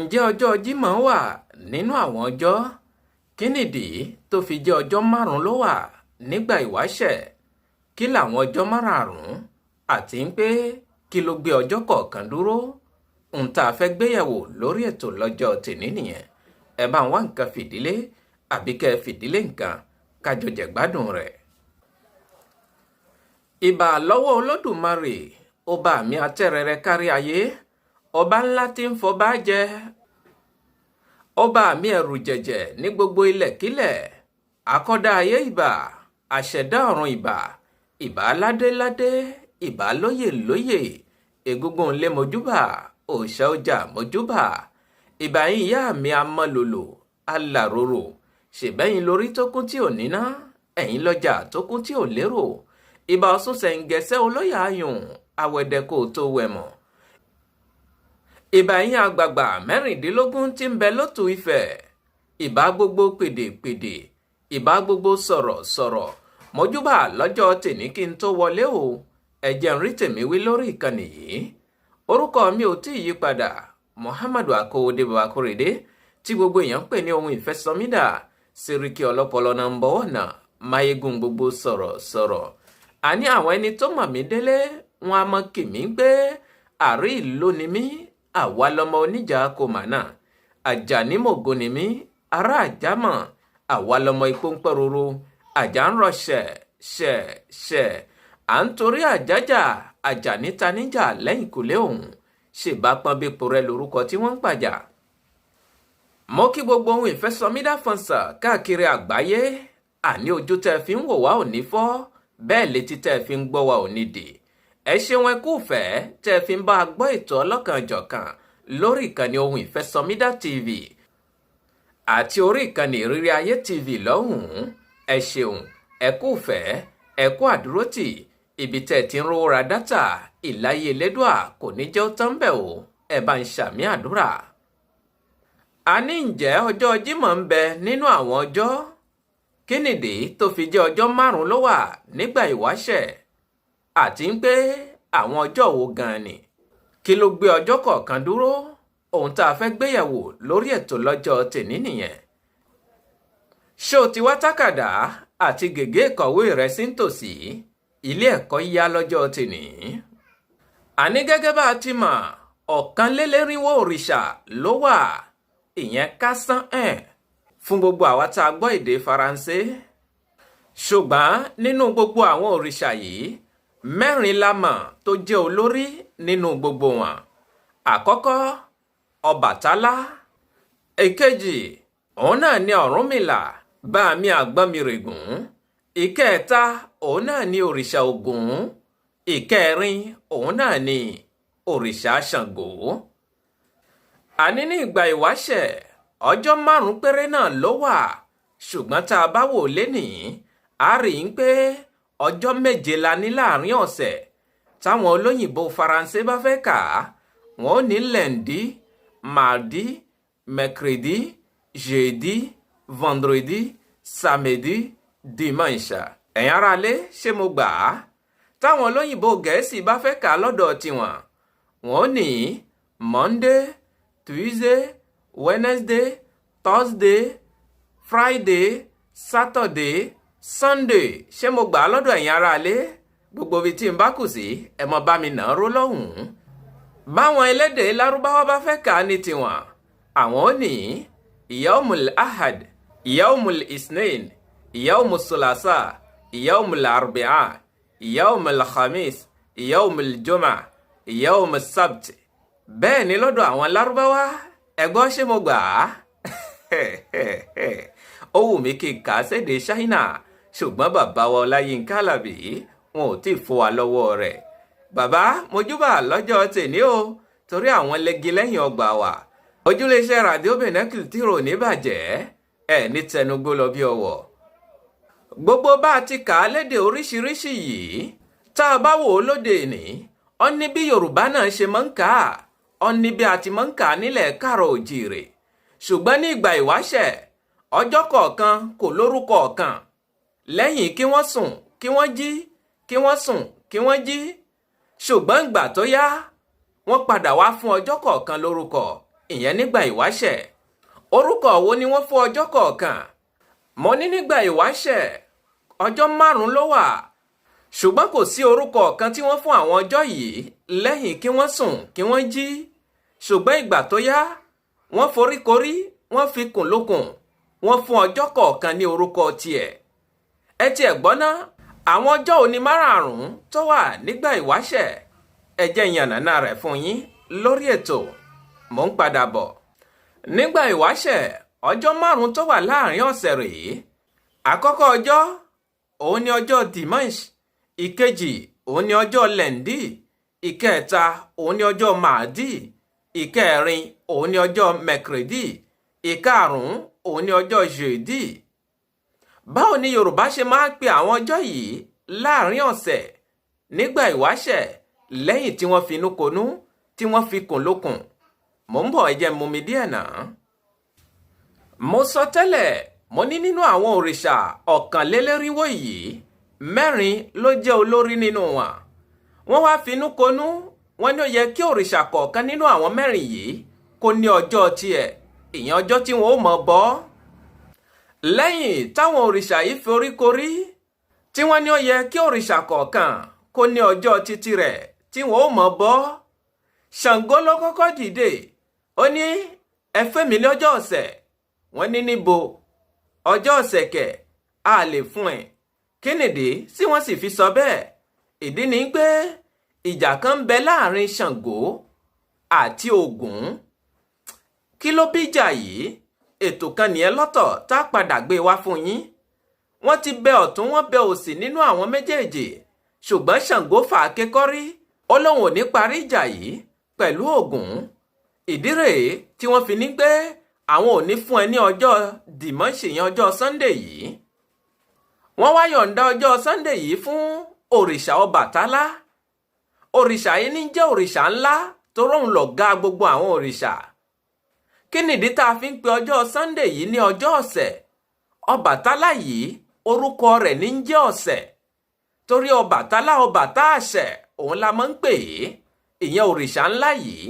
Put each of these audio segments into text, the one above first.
Ǹjẹ́ ọjọ́ Jímọ̀ wà nínú àwọn ọjọ́? Kí nìdí tó fi jẹ́ ọjọ́ 5 ló wà nígbà ìwáṣẹ̀? Kí làwọn ọjọ́ márààrún? Àti pé kí ló gbé ọjọ́ kọ̀ọ̀kan dúró? Ohun tá a fẹ́ gbéyẹ̀wò lórí ètò lọ́jọ́ tèmi nìyẹn. Ẹ bá ń wá nǹkan fìdílé àbí kẹ́ ẹ fìdílé nǹkan kájọ jẹ̀gbádùn rẹ̀. Ìbà lọ́wọ́ Olódùmarè, ọba mi atẹ́rẹrẹ kárí ayé, ọba ńlá tí ń fọba jẹ, ọba mi ẹ̀rù jẹ̀jẹ̀ ní gbogbo ilẹ̀kílẹ̀, akọ́dá ayé ìbà, àṣẹ̀dá ọ̀run ìbà, ìbà ládéládé, ìbà lóyè lóyè, egungun lé mojúbà, òòṣà ọjà mojúbà, ìbà yín ìyá mi amọ́lòlò, alàròrò, ṣèbẹ́yìn lórí tó kún tí ò níná, ẹ̀yin lọ́jà tó kún tí ò lérò, ìbà Ọ̀ṣun ṣẹ̀ǹgẹ̀ṣẹ́ olóyè ayùn, awẹ̀dẹ̀kọ̀ tó wẹ̀mọ̀. Ìbà yín àgbààgbà 16 tí ń bẹ lótù Ifẹ̀, ìbà gbogbo pèdèpèdè, ìbà gbogbo sọ̀rọ̀sọ̀rọ̀, mojúbà lọ́jọ́ tèní kí n tó wọlé o, ẹ jẹ́ n rí tèmi wí lórí ìkànnì yìí. Orúkọ mi ò tí ì yí padà, Muhammadu Akówódé Babakóredé, tí gbogbo èèyàn ń pè ní ohun ìfẹ́ somida, Sẹ́ríkì ọlọ́pọlọ number 1, máyégún gbogbo sọ̀rọ̀sọ̀rọ̀. Àní àwọn ẹni tó mọ̀ mí délé, wọn a mọ̀ kì mí pé àrí ìlú ni mí, àwa lọmọ oníjà kòmánà, àjàní mògo ni mí, ará àjámọ̀, àwa lọmọ ipò ń pẹ́rúurú, àjà ń rọ ṣẹ̀, à ń torí àjájà, àjàní ta níjà lẹ́yìn kùlé òun, ṣèbá pọ́n bí porẹ́ lórúkọ tí wọ́n ń pàjà. Mo kí gbogbo ohun ìfẹ́ somida fọ́nsà káàkiri àgbáyé, àní ojú tẹ́ fi ń wò wá ò ní fọ́, bẹ́ẹ̀ létí tẹ́ fi ń gbọ́ wá ò ní dì. Ẹ ṣeun ẹ kú fẹ́ tẹ́ fi ń bá a gbọ́ ètò ọlọ́kanjọ̀kan lórí ìkànnì ohun ìfẹ́ somida TV àti orí ìkànnì ìrírí ayé TV lọ́hùn-ún. Ẹ ṣeun ẹ kú fẹ́ ẹ kú àdúrótì, ibi tẹ́ ti ń rówó ra dátà, ìláyé elédùà kò ní jẹ́ ó tán bẹ̀ o, ẹ bá ń ṣàmì àdúrà. A ní ǹjẹ́ ọjọ́ Jímọ̀ ń bẹ nínú àwọn ọjọ́? Kí nìdí tó fi jẹ́ ọjọ́ 5 ló wà nígbà ìwáṣẹ̀? Àti pé àwọn ọjọ́ wo gan-an ni? Kí ló gbé ọjọ́ kọ̀ọ̀kan dúró? Ohun tá a fẹ́ gbéyẹ̀wò lórí ètò lọ́jọ́ tèní nìyẹn. Ṣé o ti wá tákàdá àti gègé ìkọ̀wé rẹ sí nítòsí? Ilé ẹ̀kọ́ yá lọ́jọ́ tèní. Àní gẹ́gẹ́ bá a ti mọ̀, 1,400 òrìṣà ló wà, ìyẹn kásán fún gbogbo àwa tá a gbọ́ èdè Faransé. Ṣùgbọ́n nínú gbogbo àwọn òrìṣà yìí, 4 la mọ̀ tó jẹ́ olórí nínú gbogbo wọn. Àkọ́kọ́, Ọbàtálá. Èkejì, òun náà ni Ọ̀rúnmìlà, bá mi àgbọ́nmirègùn. Ìkẹta, òun náà ni òrìṣà Ògún. Ìkẹrin, òun náà ni òrìṣà Ṣàngó. Àní ní ìgbà ìwáṣẹ̀, ọjọ́ 5 péré náà ló wà, ṣùgbọ́n tá a bá wò lénìí, a rí i pé ọjọ́ 7 la ní láàrin ọ̀sẹ̀. Táwọn olóyìnbó Faransé bá fẹ́ kà á, wọ́n ò ní lundi, mardi, mercredi, jeudi, vendredi, samedi, dimanche. Ẹ̀yin aráalé, ṣé mo gbà á? Táwọn olóyìnbó Gẹ̀ẹ́sì bá fẹ́ kà á lọ́dọ̀ tiwọn, wọ́n ò ní Monday, Tuesday, Wednesday, Thursday, Friday, Saturday, Sunday. Ṣé mo gbà á lọ́dọ̀ ẹ̀yin aráalé? Gbogbo ibi tí n bá kù sí, ẹ mọ bá mi náà ró lọ́hùn-ún. Báwọn elédè Lárúbáwá bá fẹ́ kà á ní tiwọn, àwọn ò ní Yawmul Ahad, Yawmul Isnain, Yawmul Sulasa, Yawmul Arbi'a, Yawmul Khamis, Yawmul Juma, Yawmul Sabt. Bẹ́ẹ̀ ni lọ́dọ̀ àwọn Lárúbáwá, ẹ gbọ́ ṣé mo gbà á? Ó wù mí kí n kà á sédè Ṣáínà, ṣùgbọ́n bàbá wa Ọláyínká Àlàbí wọn ò tí ì fún wa lọ́wọ́ rẹ̀. Bàbá mojúbà lọ́jọ́ tèní o, torí àwọn lẹ́gi lẹ́yìn ọgbà wa. Ojúléeṣẹ́ ràdíò Bẹ̀nẹ́kìlì tí rò ní bàjẹ́, ẹ̀ ní tẹnugbó lọ bí ọwọ́. Gbogbo bá a ti kà á lédè oríṣiríṣi yìí, tá a bá wò ó lóde ìní, ó ní bí Yorùbá náà ṣe máa ń kà á, ó ní bí a ti máa ń kà á nílẹ̀ Káàárọ̀ Oòjíire. Ṣùgbọ́n ní ìgbà ìwáṣẹ̀, ọjọ́ kọ̀ọ̀kan kò lórúkọ ọ̀kan. Lẹ́yìn kí wọ́n sùn, kí wọ́n jí, kí wọ́n sùn, kí wọ́n jí. Ṣùgbọ́n ìgbà tó yá, wọ́n padà wá fún ọjọ́ kọ̀ọ̀kan lórúkọ. ìyẹn nígbà ìwáṣẹ̀. Orúkọ wo ni wọ́n fún ọjọ́ kọ̀ọ̀kan? Mo ní nígbà ìwáṣẹ̀ ọjọ́ 5 ló wà, ṣùgbọ́n kò sí orúkọ kan tí wọ́n fún àwọn ọjọ́ yìí lẹ́yìn kí wọ́n sùn kí wọ́n jí. Ṣùgbọ́n ìgbà tó yá, wọ́n foríkorí, wọ́n fi kùn lókun, wọ́n fún ọjọ́ kọ̀ọ̀kan ní orúkọ tiẹ̀. Ẹ tiẹ̀ gbọ́ ná, àwọn ọjọ́ òní 5 tó wà nígbà ìwáṣẹ̀, ẹ jẹ́ ìyànnàná rẹ̀ fún yín lórí ètò. Mò ń padà bọ̀. Nígbà ìwáṣẹ̀, ọjọ́ 5 tó wà láàrin ọ̀sẹ̀ rèé. Àkọ́kọ́ ọjọ́, òun ni ọjọ́ Dimanche. Ìkejì, òun ni ọjọ́ Lundi. Ìkẹta, òun ni ọjọ́ Mardi. Ìkẹrin, òun ni ọjọ́ Mercredi. Ìkarùn-ún, òun ni ọjọ́ Jeudi. Báwo ni Yorùbá ṣe máa ń pe àwọn ọjọ́ yìí láàrin ọ̀sẹ̀ nígbà ìwáṣẹ̀ lẹ́yìn tí wọ́n finú konú tí wọ́n fi kùn lókun? Mò ń bọ̀, ẹ jẹ́ mú mi díẹ̀ náà. Mo sọ tẹ́lẹ̀, mo ní nínú àwọn òrìṣà 1,400 yìí, 4 ló jẹ́ olórí nínú wọn. Wọ́n wá finú konú, wọ́n ní ó yẹ kí òrìṣà kọ̀ọ̀kan nínú àwọn 4 yìí kó ní ọjọ́ tiẹ̀, ìyẹn ọjọ́ tí wọ́n ó mọ̀ bọ́. Lẹ́yìn táwọn òrìṣà yìí foríkorí, tí wọ́n ní ó yẹ kí òrìṣà kọ̀ọ̀kan kó ní ọjọ́ títí rẹ̀ tí wọ́n ó mọ̀ bọ́, Ṣàngó ló kọ́kọ́ dìde. Ó ní ẹ fẹ́ mi lọ́jọ́ ọ̀sẹ̀. Wọ́n ní níbo? Ọjọ́ ọ̀sẹ̀ kẹ̀, a lè fún ẹ. Kí nìdí tí wọ́n sì fi sọ bẹ́ẹ̀? Ìdí ni pé ìjà kan ń bẹ láàrin Ṣàngó àti Ògún. Kí ló bí ìjà yìí? Ètò kan nìyẹn lọ́tọ̀ tá a padà gbé wá fún yín. Wọ́n ti bẹ ọ̀tún wọ́n bẹ òsì nínú àwọn méjèèjì, ṣùgbọ́n Ṣàngó fà á kékọ́rí. Ó lóun ò ní parí ìjà yìí pẹ̀lú Ògún. Ìdí rèé tí wọ́n fi ní pé àwọn ò ní fún ẹ ní ọjọ́ Dimanche yẹn, ọjọ́ Sunday yìí. Wọ́n wá yọ̀ǹda ọjọ́ Sunday yìí fún òrìṣà Ọbàtálá. Òrìṣà yìí ní jẹ́ òrìṣà ńlá tó róun lọ̀gá gbogbo àwọn òrìṣà. Kí nìdí tá a fi ń pe ọjọ́ Sunday yìí ní ọjọ́ ọ̀sẹ̀? Ọbàtálá yìí orúkọ rẹ̀ ní jẹ́ ọ̀sẹ̀. Torí Ọbàtálá Ọbàtáàṣẹ̀ òun la máa ń pè é, ìyẹn òrìṣà ńlá yìí.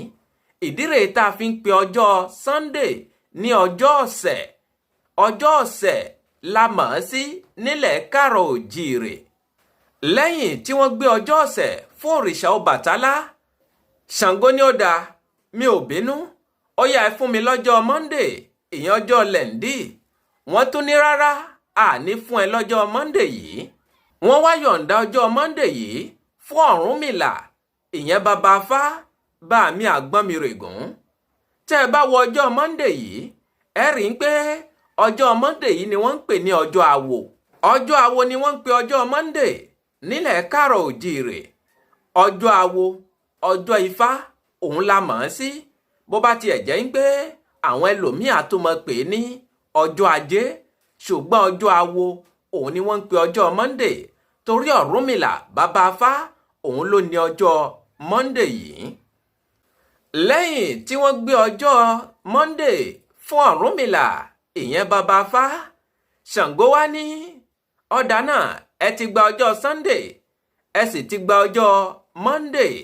Ìdí rèé tá a fi ń pe ọjọ́ Sunday ní ọjọ́ ọ̀sẹ̀. Ọjọ́ ọ̀sẹ̀ la mọ̀ ọ́ sí nílẹ̀ Káàárọ̀-o-ò-jíire. Lẹ́yìn tí wọ́n gbé ọjọ́ ọ̀sẹ̀ fún òrìṣà Ọbàtálá, Ṣàngó ní ó dáa, mi ò bínú, ó yá ẹ fún mi lọ́jọ́ Monday, ìyẹn ọjọ́ Lundi. Wọ́n tún ní rárá, a ní fún ẹ lọ́jọ́ Monday yìí. Wọ́n wá yọ̀ǹda ọjọ́ Monday yìí fún Ọ̀rúnmìlà, ìyẹn baba Fá, bá mi Àgbọ́nmirègún. Tẹ́ ẹ bá wo ọjọ́ Monday yìí, ẹ rí i pé ọjọ́ Monday yìí ni wọ́n ń pè ní ọjọ́ Awo. Ọjọ́ Awo ni wọ́n ń pè ọjọ́ Monday nílẹ̀ Káàárọ̀-o-ò-jíire. Ọjọ́ Awo, ọjọ́ Ifá, òun la mọ̀ ọ́ sí. Bó bá tiẹ̀ jẹ́ ń pé àwọn ẹlòmíì á tún mọ̀ pé ní ọjọ́ Ajé, ṣùgbọ́n ọjọ́ Awo òun ni wọ́n ń pè ọjọ́ Monday torí Ọ̀rúnmìlà baba Fá òun ló ní ọjọ́ Monday yìí. Lẹ́yìn tí wọ́n gbé ọjọ́ Monday fún Ọ̀rúnmìlà, ìyẹn baba Fá, Ṣàngó wá ní ọ̀dà náà ẹ ti gba ọjọ́ Sunday, ẹ sì ti gba ọjọ́ Monday.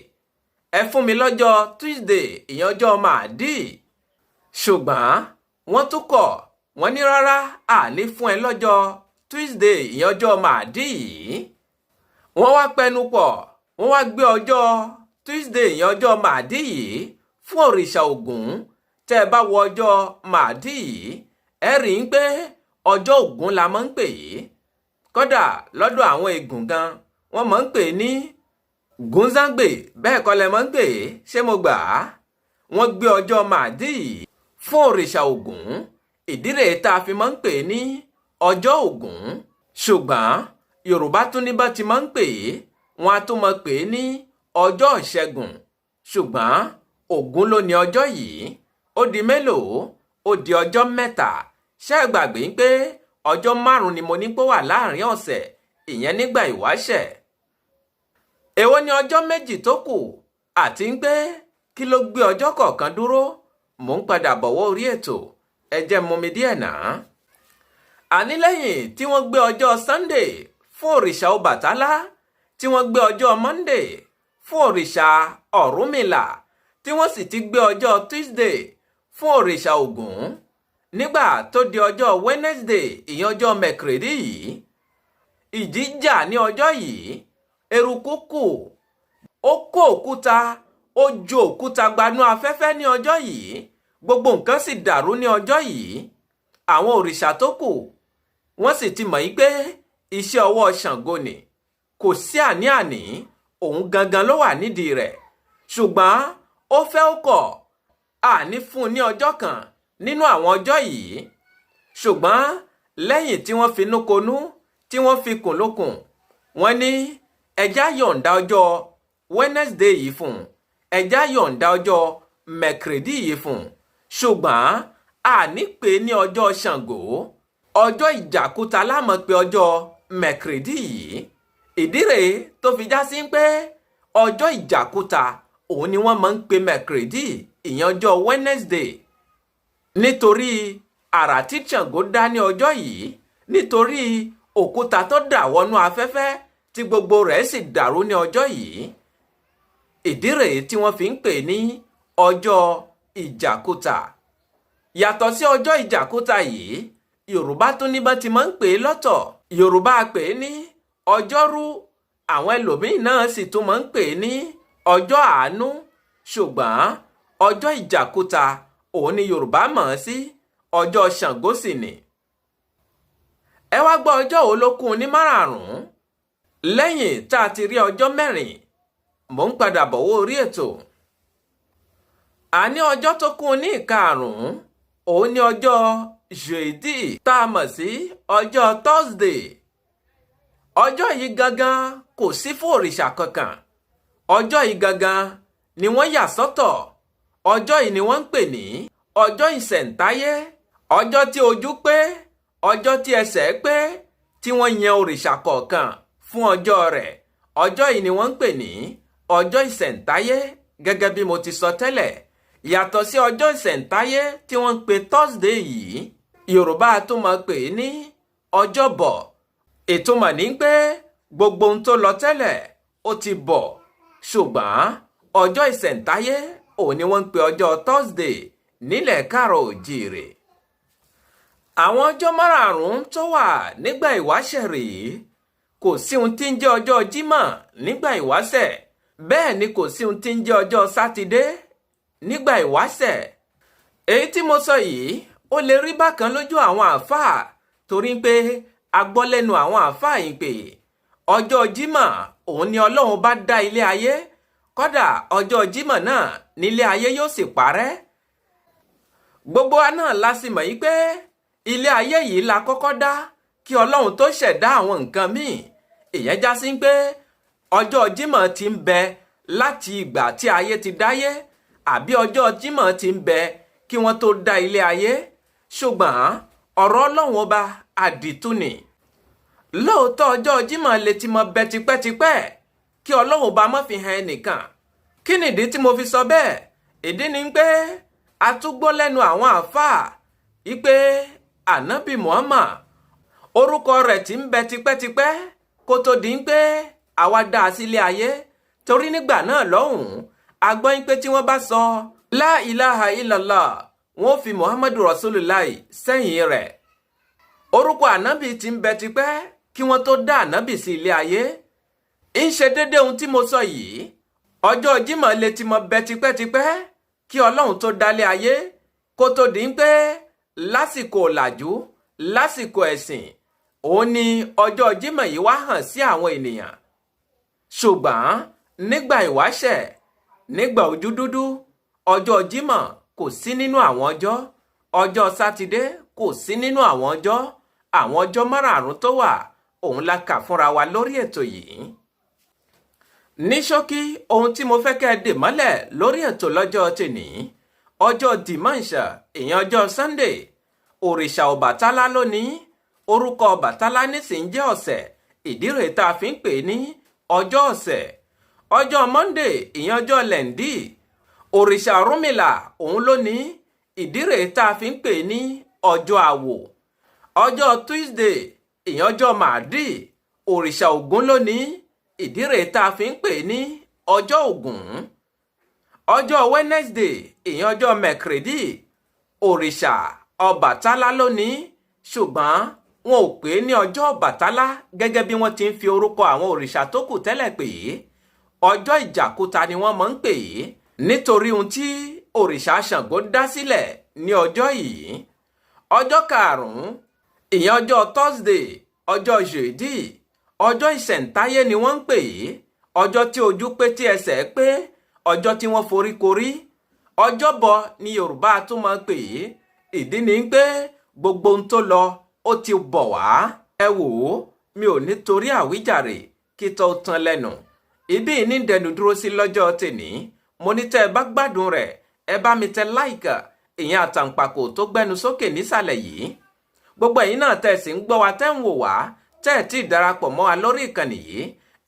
Ẹ fún mi lọ́jọ́ Tuesday, ìyẹn ọjọ́ Mardi. Ṣùgbọ́n wọ́n tún kọ̀, wọ́n ní rárá, a ní fún ẹ lọ́jọ́ Tuesday, ìyẹn ọjọ́ Mardi yìí. Wọ́n wá pẹnu pọ̀, wọ́n wá gbé ọjọ́ Tuesday, ìyẹn ọjọ́ Mardi yìí fún òrìṣà Ògún. Tẹ́ ẹ bá wo ọjọ́ Mardi yìí, ẹ rí i pé ọjọ́ Ògún la máa ń pè é. Kódà lọ́dọ̀ àwọn Ègùn gan, wọ́n máa ń pè ní Gúnzágbè, bẹ́ẹ̀ kọ́ lẹ máa ń pè é, ṣé mo gbà á? Wọ́n gbé ọjọ́ Mardi yìí fún òrìṣà Ògún. Ìdí rèé tá a fi máa ń pè ní ọjọ́ Ògún. Ṣùgbọ́n Yorùbá tún ní bá ti máa ń pè é, wọ́n á tún máa pè é ní ọjọ́ Ìṣẹ́gun. Ṣùgbọ́n Ògún ló ní ọjọ́ yìí. Ó di mélòó? Ó di ọjọ́ 3. Ṣé ẹ gbàgbé pé ọjọ́ 5 ni mo ní pé wà láàrin ọ̀sẹ̀, ìyẹn nígbà ìwáṣẹ̀. Èwo ni ọjọ́ 2 tó kù? Àti ń pé kí ló gbé ọjọ́ kọ̀ọ̀kan dúró? Mò ń padà bọ̀wọ́ orí ètò, ẹ jẹ́ mú mi díẹ̀ náà. Àní lẹ́yìn tí wọ́n gbé ọjọ́ Sunday fún òrìṣà Ọbàtálá, tí wọ́n gbé ọjọ́ Monday fún òrìṣà Ọ̀rúnmìlà, tí wọ́n sì ti gbé ọjọ́ Tuesday fún òrìṣà Ògún nígbà tó di ọjọ́ Wednesday ìyẹn ọjọ́ mẹ́kìrèdí yìí. Ìjì jà ní ọjọ́ yìí, eruku kù, ó kó òkúta, ó ju òkúta gbanú afẹ́fẹ́ ní ọjọ́ yìí, gbogbo nǹkan sì dàrú ní ọjọ́ yìí. Àwọn òrìṣà tó kù wọ́n sì ti mọ̀ yí pé iṣẹ́ ọwọ́ Ṣàngó ni, kò sí àní-àní, òun gangan ló wà nídìí rẹ̀. Ṣùgbọ́n ó fẹ́ ó kọ̀, àní fún un ní ọjọ́ kan nínú àwọn ọjọ́ yìí. Ṣùgbọ́n lẹ́yìn tí wọ́n finú konú, tí wọ́n fi kùn lókun, wọ́n ní ẹjá yọ̀ǹda ọjọ́ Wednesday yìí fún un, ẹjá yọ̀ǹda ọjọ́ mẹ́kìrèdí yìí fún un. Ṣùgbọ́n àní pé ní ọjọ́ Ṣàngó, ọjọ́ ìjàkúta la mọ̀ pé ọjọ́ mẹ́kìrèdí yìí. Ìdí rèé tó fi já sí pé ọjọ́ ìjàkúta òun ni wọ́n máa ń pe mẹ́kìrèdí ìyẹn ọjọ́ Wednesday. Nítorí àrà tí Ṣàngó dá ní ọjọ́ yìí, nítorí òkúta tó dà wọnú afẹ́fẹ́ tí gbogbo rẹ̀ sì dàrú ní ọjọ́ yìí. Ìdí rèé tí wọ́n fi ń pè ní ọjọ́ ìjàkúta. Yàtọ̀ sí ọjọ́ ìjàkúta yìí, Yorùbá tún ní bá ti máa ń pè é lọ́tọ̀. Yorùbá pè é ní ọjọ́rú, àwọn ẹlòmíín náà sì tún máa ń pè é ní ọjọ́ àánú. Ṣùgbọ́n ọjọ́ ìjàkúta òun ni Yorùbá mọ̀ ọ́ sí, ọjọ́ Ṣàngó sì ni. Ẹ wá gbọ́ ọjọ́ wo ló kún ní márààrún. Lẹ́yìn tá a ti rí ọjọ́ mẹ́rin, mò ń padà bọ̀ wó orí ètò. Àní ọjọ́ tó kún ní ìkarùn-ún òun ni ọjọ́ Jeudi tá a mọ̀ sí ọjọ́ Thursday. Ọjọ́ yìí gangan kò sí fún òrìṣà kankan. Ọjọ́ yìí gangan ni wọ́n yà sọ́tọ̀. Ọjọ́ yìí ni wọ́n ń pè ní ọjọ́ ìṣẹ̀ǹtáyé. Ọjọ́ tí ojú pé, ọjọ́ tí ẹsẹ̀ pé, tí wọ́n yan òrìṣà kọ̀ọ̀kan fún ọjọ́ rẹ̀. Ọjọ́ yìí ni wọ́n ń pè ní ọjọ́ ìṣẹ̀ǹtáyé gẹ́gẹ́ bí mo ti sọ tẹ́lẹ̀. Yàtọ̀ sí ọjọ́ ìṣẹ̀ǹtáyé tí wọ́n ń pe Thursday yìí, Yorùbá tún máa pè é ní ọjọ́bọ̀. Ìtumọ̀ ní pé gbogbo ohun tó lọ tẹ́lẹ̀ ó ti bọ̀. Ṣùgbọ́n ọjọ́ ìṣẹ̀ǹtáyé òun ni wọ́n ń pe ọjọ́ Thursday nílẹ̀ káàárọ̀ oòjíire. Àwọn ọjọ́ márààrún tó wà nígbà ìwáṣẹ̀ rèé. Kò sí ohun tí ń jẹ́ ọjọ́ Jímọ̀ nígbà ìwáṣẹ̀, bẹ́ẹ̀ ni kò sí ohun tí ń jẹ́ ọjọ́ Sátidé nígbà ìwáṣẹ̀. Èyí tí mo sọ yìí ó lè rí bákan lójú àwọn àáfàá, torí pé a gbọ́ lẹ́nu àwọn àáfàá yìí pé ọjọ́ Jímọ̀ òun ni Ọlọ́run bá dá ilé ayé, kódà ọjọ́ Jímọ̀ náà nílé ayé yóò sì parẹ́. Gbogbo wa náà la sì mọ̀ yí pé ilé ayé yìí la kọ́kọ́ dá kí Ọlọ́run tó ṣẹ̀dá àwọn nǹkan míì. Ìyẹn já sí pé ọjọ́ Jímọ̀ ti ń bẹ láti ìgbà tí ayé ti dáyé, àbí ọjọ́ Jímọ̀ ti ń bẹ kí wọ́n tó dá ilé ayé. Ṣùgbọ́n ọ̀rọ̀ Ọlọ́run ọba àdìtú ni. Lóòótọ́ ọjọ́ Jímọ̀ lè ti mọ bẹ tipẹ́tipẹ́ kí Ọlọ́run ọba má fi hàn ẹnìkan. Kí nìdí tí mo fi sọ bẹ́ẹ̀? Ìdí ni pé a tún gbọ́ lẹ́nu àwọn àáfàá wípé Ànábì Muhammad orúkọ rẹ̀ ti ń bẹ tipẹ́tipẹ́ kó tó di pé àwa dá a sílé ayé. Torí nígbà náà lọ́hùn-ún a gbọ́ pé tí wọ́n bá sọ La ilaha illallah, wọ́n fi Muhammadu Rasulullah sẹ́yìn rẹ̀. Orúkọ ànábì ti ń bẹ tipẹ́ kí wọ́n tó dá ànábì sí ilé ayé. ń ṣe dédé ohun tí mo sọ yìí. Ọjọ́ Jímọ̀ lè ti mọ bẹ tipẹ́tipẹ́ kí Ọlọ́run tó dálé ayé, kó tó di pé lásìkò ọ̀làjú, lásìkò ẹ̀sìn, òun ni ọjọ́ Jímọ̀ yìí wá hàn sí àwọn ènìyàn. Ṣùgbọ́n nígbà ìwáṣẹ̀, nígbà ojú dúdú, ọjọ́ Jímọ̀ kò sí nínú àwọn ọjọ́. Ọjọ́ Sátidé kò sí nínú àwọn ọjọ́ márààrún tó wà, òun la kà fúnra wa lórí ètò yìí. Ní ṣókí, ohun tí mo fẹ́ kẹ́ dè mọ́lẹ̀ lórí ètò lọ́jọ́ tèní, ọjọ́ Dìmọ́ǹṣà, ìyẹn ọjọ́ Sunday, òrìṣà Ọbàtálá lónìí. Orúkọ Ọbàtálá nísìnyí jẹ́ ọ̀sẹ̀, ìdí rèé tá a fi ń pè ní ọjọ́ ọ̀sẹ̀. Ọjọ́ Monday, ìyẹn ọjọ́ Lẹ́ǹdì, òrìṣà Ọ̀rúnmìlà òun lónìí, ìdí rèé tá a fi ń pè ní ọjọ́ Àwò. Ọjọ́ Tuesday, ìyẹn ọjọ́ Màdí, òrìṣà Ògún lónìí, ìdí rèé tá a fi ń pè ní ọjọ́ Ògún. Ọjọ́ Wednesday, ìyẹn ọjọ́ Mẹ́kìrèdí, òrìṣà Ọbàtálá lónìí ṣùgbọ́n wọn ò pè é ní ọjọ́ Ọbàtálá gẹ́gẹ́ bí wọ́n ti ń fi orúkọ àwọn òrìṣà tó kù tẹ́lẹ̀ pè é. Ọjọ́ ìjàkúta ni wọ́n máa ń pè é nítorí ohun tí òrìṣà Ṣàngó dá sílẹ̀ ní ọjọ́ yìí. Ọjọ́ karùn-ún ìyẹn ọjọ́ Thursday, ọjọ́ Jeudi, ọjọ́ ìṣẹ̀ǹtáyé ni wọ́n ń pè é. Ọjọ́ tí ojú pé tí ẹsẹ̀ pé, ọjọ́ tí wọ́n forí korí. Ọjọ́bọ ni Yorùbá tún máa ń pè é. Ìdí ni pé gbogbo ohun tó lọ ó ti bọ̀ wá. Ẹ wò ó, mi ò ní torí àwíjàre kí tó tán lẹ́nu. Ibi ní dẹnu dúró sí lọ́jọ́ tèní. Mo ní tẹ́ ẹ bá gbádùn rẹ̀, ẹ bá mi tẹ láìkà ìyẹn àtàǹpàkò tó gbẹnu sókè nísàlẹ̀ yìí. Gbogbo ẹ̀yin náà tẹ́ sì ń gbọ́ wa tẹ́ ń wò wá, tẹ́ ẹ̀ tí ì darapọ̀ mọ́ wa lórí ìkànnì yìí.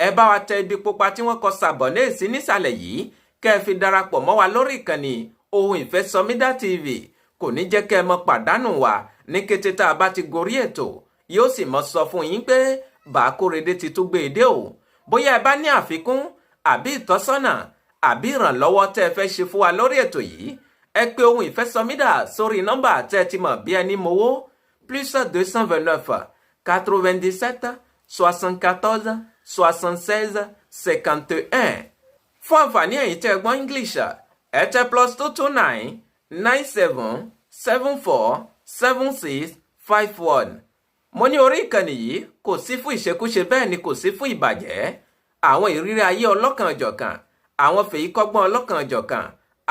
Ẹ bá wa tẹ ibi pupa tí wọ́n kọ sàbọ̀nẹ́ sí nísàlẹ̀ yìí, kẹ́ ẹ fi darapọ̀ mọ́ wa lórí ìkànnì Ohun Ìfẹ́ Somida TV. Kò ní jẹ́ kẹ́ ẹ mọ pàdánù wa ní kété tá a bá ti gorí ètò. Yóò sì mọ sọ fún yín pé Bàákóredé ti tún gbé e dé o. Bóyá ẹ bá ní àfikún àbí ìtọ́sọ́nà àbí ìrànlọ́wọ́ tẹ́ ẹ fẹ́ ṣe fún wa lórí ètò yìí, ẹ pè Ohun Ìfẹ́ Somida sórí nọ́mbà tẹ́ ẹ ti mọ̀ bí ẹni mowó +229 97 74 76 51. Fún àǹfààní ẹ̀yin tẹ́ ẹ gbọ́ English, ẹ tẹ +229 97 74 76 51. Mo ní orí ìkànnì yìí kò sí fún ìṣekúṣe bẹ́ẹ̀ ni kò sí fún ìbàjẹ́. Àwọn ìrírí ayé ọlọ́kan-ò-jọ̀kan, àwọn fèyíkọ́gbọ́n ọlọ́kan-ò-jọ̀kan,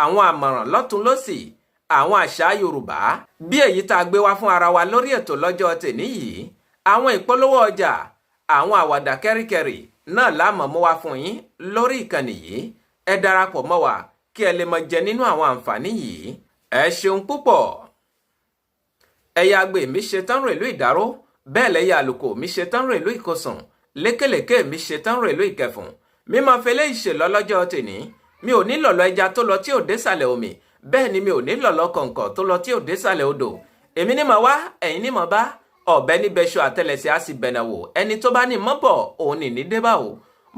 àwọn àmọ̀ràn lọ́tún lósì, àwọn àṣà Yorùbá bí èyí tá a gbé wá fún ara wa lórí ètò lọ́jọ́ tèní yìí, àwọn ìpolówó ọjà, àwọn àwàdà kẹ́ríkẹ́rì náà láàmọ̀ mú wá fún yín lórí ìkànnì yìí. Ẹ darapọ̀ mọ́ wa kí ẹ lè mọ jẹ nínú àwọn àǹfààní yìí. Ẹ ṣeun púpọ̀. Ẹyẹ agbè mi ṣetán rèlú ìdáró, bẹ́ẹ̀ lẹ́yẹ àlùkò mi ṣetán rèlú ìkọsùn, lékèlékè mi ṣetán rèlú ìkẹfùn. Mi máa fẹlẹ́ ìṣèlọ lọ́jọ́ tèní. Mi ò ní lọ̀lọ̀ ẹja tó lọ tí ò désàlẹ̀ omi, bẹ́ẹ̀ ni mi ò ní lọ̀lọ̀ kọ̀ǹkọ̀ tó lọ tí ò désàlẹ̀ odò. Èmi ní mà wá, ẹ̀yin ní mà bá, ọ̀bẹ ní bẹ́ṣọ àtẹlẹsẹ̀ á sì bẹ̀nà wò. Ẹni tó bá ní mọ́ bọ̀ òun ní ní débà o.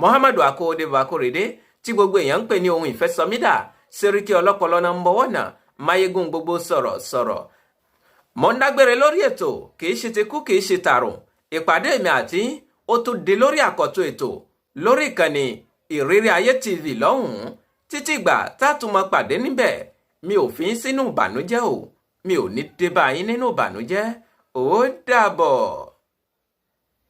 Muhammadu Akóredé Bàákóredé tí gbogbo èèyàn ń pè ní Ohun Ìfẹ́ Somida, Sẹ́ríkì ọlọ́pọlọ náà ń bọ̀wọ́ náà, máyégún gbogbo sọ̀rọ̀. Mo ń dágbére lórí ètò, kì í ṣe ti kú kì í ṣe tààrùn. Ìpàdé mi àti ó tún di lórí àkọ́tún ètò lórí ìkànnì Ìrírí Ayé TV lọ́hùn-ún. Títí ìgbà tá a tún mọ pàdé níbẹ̀, mi ò fi yín sínú ìbànújẹ́ o. Mi ò ní dé bá yín nínú ìbànújẹ́. Ó dàbọ̀.